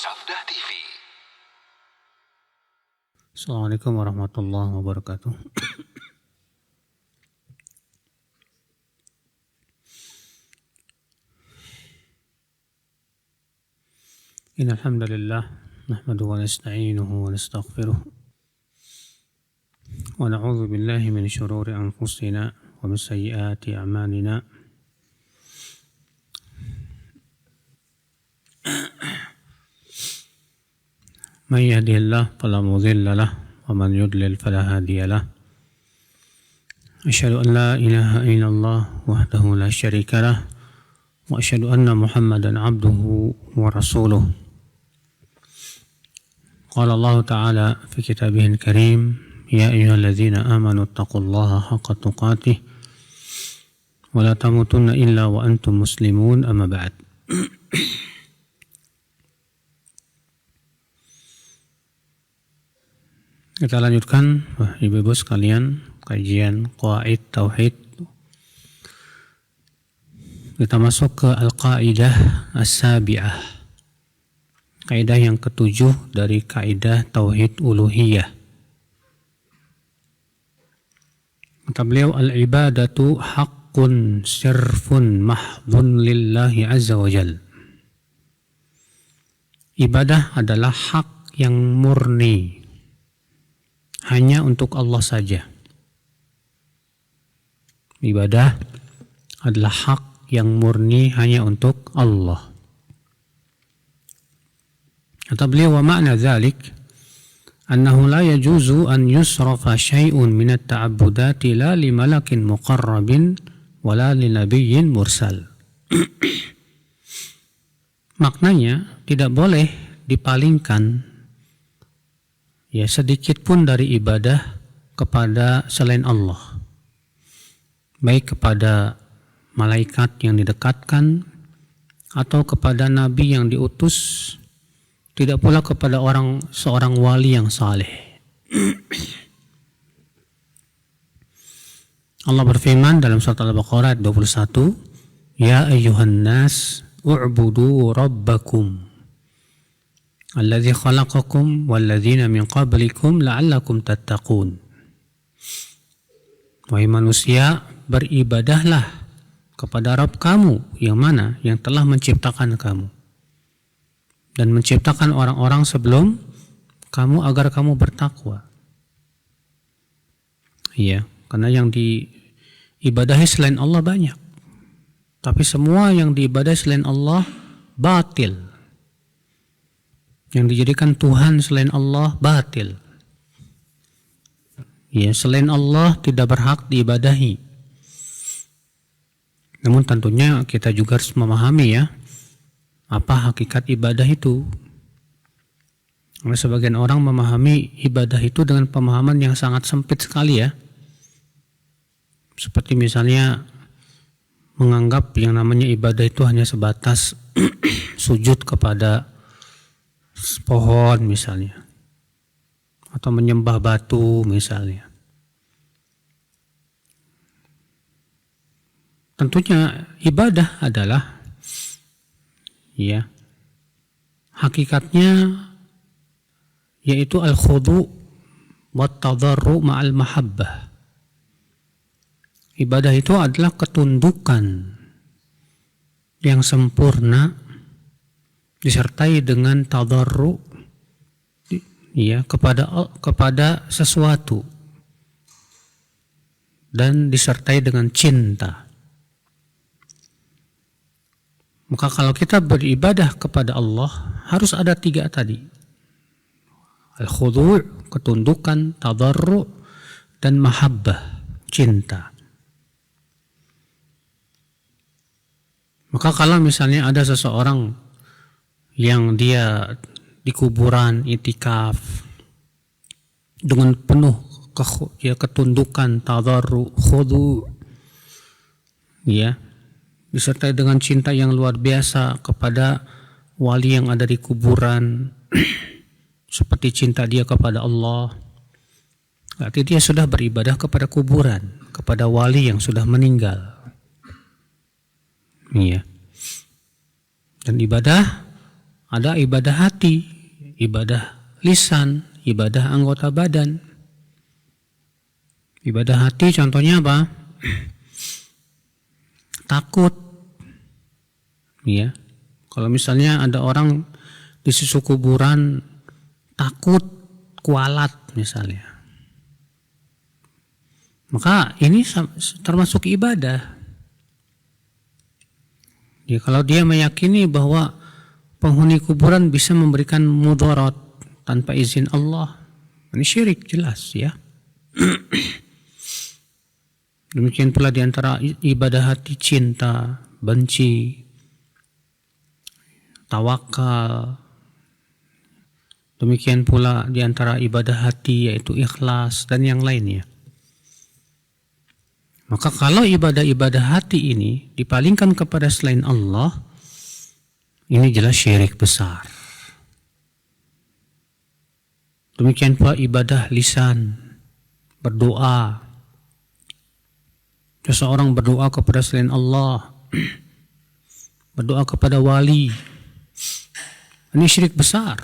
Sabda TV. Assalamualaikum warahmatullahi wabarakatuh. Innal hamdalillah nahmaduhu wa nasta'inuhu wa nastaghfiruh wa na'udzu billahi min shururi anfusina wa min sayyiati a'malina. Man yahdihillahu fala mudilla lahu wa man yudlil fala hadiya lahu. Asyhadu an la ilaha illallah wahdahu la syarika lahu wa asyhadu anna Muhammadan abduhu wa rasuluh. Qala Allah Ta'ala fi kitabihil karim, ya ayyuhalladzina amanu taqullaha haqqa tuqatih wa la tamutunna illa wa antum muslimun, amma ba'd. Kita lanjutkan, ibu-ibu sekalian, kajian Qawaid Tauhid. Kita masuk ke Al-Qaidah As-Sabi'ah, kaidah yang ketujuh dari kaidah Tauhid Uluhiyah. Kata beliau, al-ibadatu haqqun sirfun mahdhun lillahi azza wa jal. Ibadah adalah hak yang murni, hanya untuk Allah saja. Ibadah adalah hak yang murni hanya untuk Allah. Kata beliau, wa ma'na dzalik annahu la yajuzu an yusrafa syai'un min at-ta'abbudati la li malakin muqarrabin wa la li nabiyyin mursal. Maknanya, tidak boleh dipalingkan sedikit pun dari ibadah kepada selain Allah, baik kepada malaikat yang didekatkan atau kepada nabi yang diutus, tidak pula kepada seorang wali yang saleh. Allah berfirman dalam surat Al-Baqarah 21, ya ayyuhan nas u'budu rabbakum alladzi khalaqakum walladzina min qablikum la'allakum tattaqun. Wahai manusia, beribadahlah kepada Rabb kamu yang mana? Yang telah menciptakan kamu dan menciptakan orang-orang sebelum kamu agar kamu bertakwa. Iya, karena yang diibadahi selain Allah banyak, tapi semua yang diibadahi selain Allah batil. Yang dijadikan Tuhan selain Allah batil. Ya, selain Allah tidak berhak diibadahi. Namun tentunya kita juga harus memahami apa hakikat ibadah itu. Karena sebagian orang memahami ibadah itu dengan pemahaman yang sangat sempit sekali ya. Seperti misalnya menganggap yang namanya ibadah itu hanya sebatas sujud kepada pohon misalnya, atau menyembah batu misalnya. Tentunya ibadah adalah hakikatnya yaitu al-khudu' wa tadarru' ma'al mahabbah. Ibadah itu adalah ketundukan yang sempurna disertai dengan tadarru' kepada sesuatu dan disertai dengan cinta. Maka kalau kita beribadah kepada Allah harus ada tiga tadi. Al-khudu', ketundukan, tadarru' dan mahabbah, cinta. Maka kalau misalnya ada seseorang yang dia di kuburan itikaf dengan penuh ketundukan, tadarru', khudu', disertai dengan cinta yang luar biasa kepada wali yang ada di kuburan, seperti cinta dia kepada Allah, berarti dia sudah beribadah kepada kuburan, kepada wali yang sudah meninggal. Dan ibadah ada ibadah hati, ibadah lisan, ibadah anggota badan. Ibadah hati contohnya apa? Takut. Ya. Kalau misalnya ada orang di sisi kuburan takut kualat misalnya, maka ini termasuk ibadah. Ya, kalau dia meyakini bahwa penghuni kuburan bisa memberikan mudarat tanpa izin Allah, ini syirik jelas ya. Demikian pula di antara ibadah hati cinta, benci, tawakal. Demikian pula di antara ibadah hati yaitu ikhlas dan yang lainnya. Maka kalau ibadah-ibadah hati ini dipalingkan kepada selain Allah, ini jelas syirik besar. Demikian pula ibadah lisan, berdoa. Seseorang berdoa kepada selain Allah, berdoa kepada wali, ini syirik besar.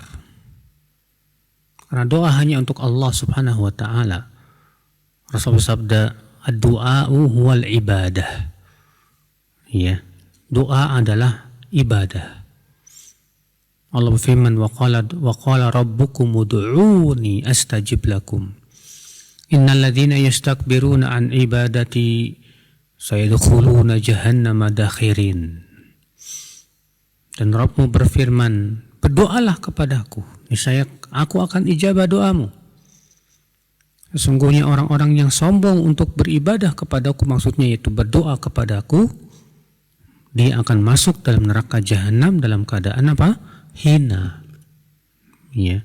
Karena doa hanya untuk Allah Subhanahu wa taala. Rasulullah sabda, "Ad-du'a'u huwal ibadah." Ya, doa adalah ibadah. Allah berfirman, wa qala rabbukum ud'uuni astajib lakum. Innal ladzina yastakbiruna an ibadati sayadkhuluna jahannama dakhirin. Dan Rabbmu berfirman, berdoalah kepadaku, niscaya aku akan ijabah doamu. Sesungguhnya orang-orang yang sombong untuk beribadah kepadaku, maksudnya yaitu berdoa kepadaku, dia akan masuk dalam neraka jahanam dalam keadaan apa? Hina. Ya.